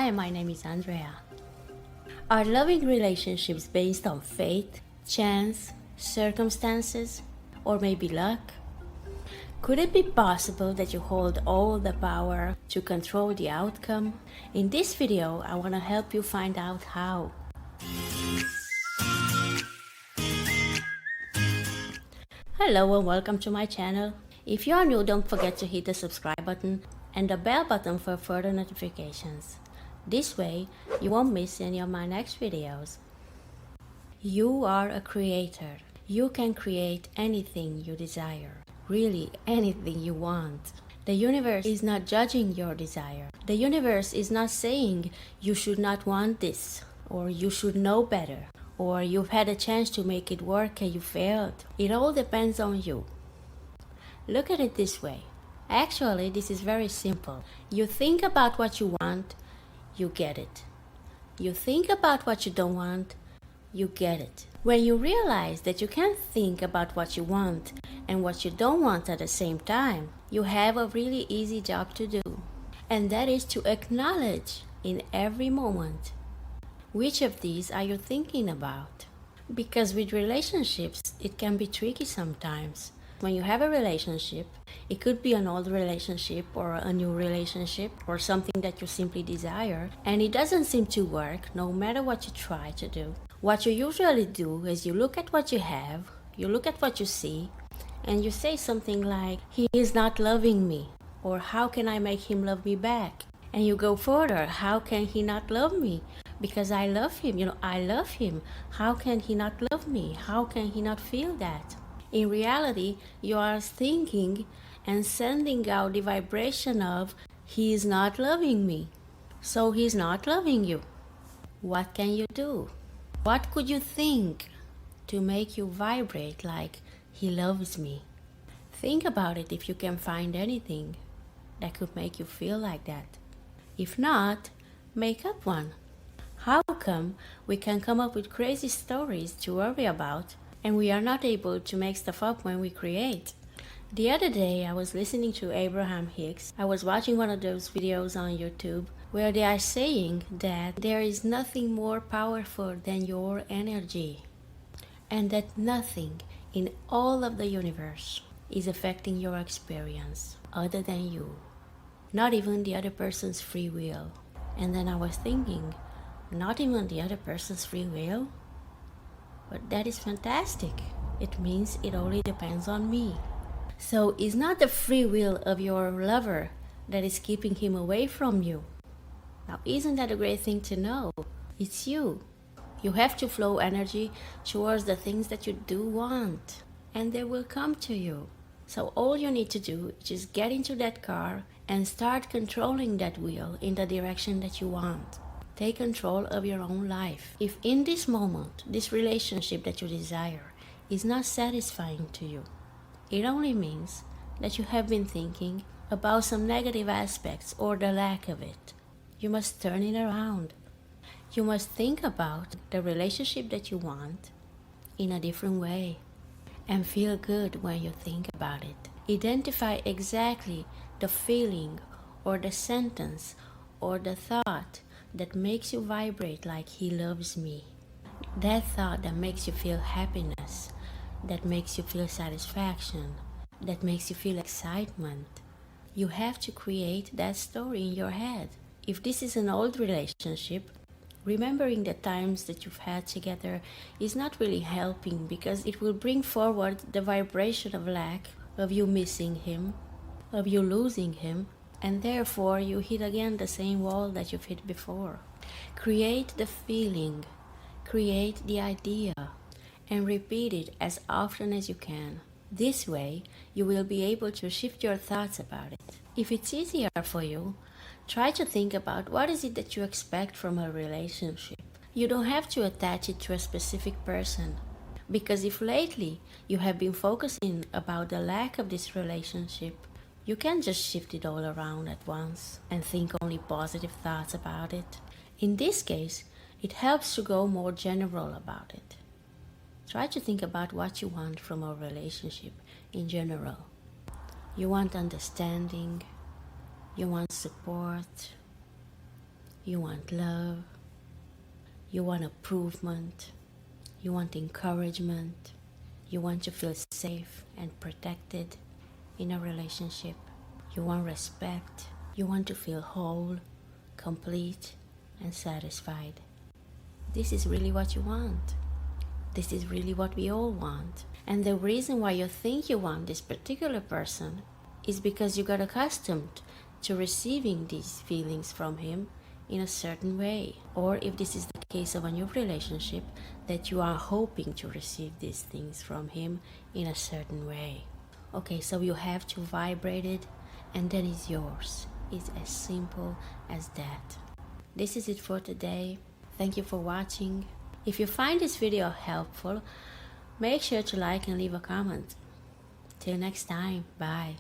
Hi, my name is Andrea. Are loving relationships based on fate, chance, circumstances, or maybe luck? Could it be possible that you hold all the power to control the outcome? In this video, I want to help you find out how. Hello and welcome to my channel. If you are new, don't forget to hit the subscribe button and the bell button for further notifications. This way, you won't miss any of my next videos. You are a creator. You can create anything you desire. Really, anything you want. The universe is not judging your desire. The universe is not saying you should not want this, or you should know better, or you've had a chance to make it work and you failed. It all depends on you. Look at it this way. Actually, this is very simple. You think about what you want, you get it. You think about what you don't want, you get it. When you realize that you can't think about what you want and what you don't want at the same time, you have a really easy job to do. And that is to acknowledge in every moment, which of these are you thinking about? Because with relationships, it can be tricky sometimes. When you have a relationship, it could be an old relationship or a new relationship or something that you simply desire, and it doesn't seem to work no matter what you try to do. What you usually do is you look at what you have, you look at what you see, and you say something like, "He is not loving me," or "How can I make him love me back?" And you go further, "How can he not love me? Because I love him, I love him. How can he not love me? How can he not feel that?" In reality, you are thinking and sending out the vibration of, "He is not loving me." So he's not loving you. What can you do? What could you think to make you vibrate like, "He loves me"? Think about it if you can find anything that could make you feel like that. If not, make up one. How come we can come up with crazy stories to worry about and we are not able to make stuff up when we create? The other day I was listening to Abraham-Hicks. I was watching one of those videos on YouTube where they are saying that there is nothing more powerful than your energy and that nothing in all of the universe is affecting your experience other than you, not even the other person's free will. And then I was thinking, not even the other person's free will? But that is fantastic. It means it only depends on me. So it's not the free will of your lover that is keeping him away from you. Now, isn't that a great thing to know? It's you. You have to flow energy towards the things that you do want, and they will come to you. So all you need to do is just get into that car and start controlling that wheel in the direction that you want. Take control of your own life. If in this moment, this relationship that you desire is not satisfying to you, it only means that you have been thinking about some negative aspects or the lack of it. You must turn it around. You must think about the relationship that you want in a different way and feel good when you think about it. Identify exactly the feeling or the sentence or the thought that makes you vibrate like, "He loves me." That thought that makes you feel happiness, that makes you feel satisfaction, that makes you feel excitement. You have to create that story in your head. If this is an old relationship, remembering the times that you've had together is not really helping because it will bring forward the vibration of lack, of you missing him, of you losing him, and therefore you hit again the same wall that you've hit before. Create the feeling, create the idea, and repeat it as often as you can. This way, you will be able to shift your thoughts about it. If it's easier for you, try to think about what is it that you expect from a relationship. You don't have to attach it to a specific person, because if lately you have been focusing about the lack of this relationship, you can just shift it all around at once and think only positive thoughts about it. In this case, it helps to go more general about it. Try to think about what you want from a relationship in general. You want understanding, you want support, You want love. You want improvement. You want encouragement. You want to feel safe and protected in a relationship. You want respect. You want to feel whole, complete, and satisfied. This is really what you want. This is really what we all want. And the reason why you think you want this particular person is because you got accustomed to receiving these feelings from him in a certain way. Or if this is the case of a new relationship, that you are hoping to receive these things from him in a certain way. Okay, so you have to vibrate it, and then it's yours. It's as simple as that. This is it for today. Thank you for watching. If you find this video helpful, make sure to like and leave a comment. Till next time, bye.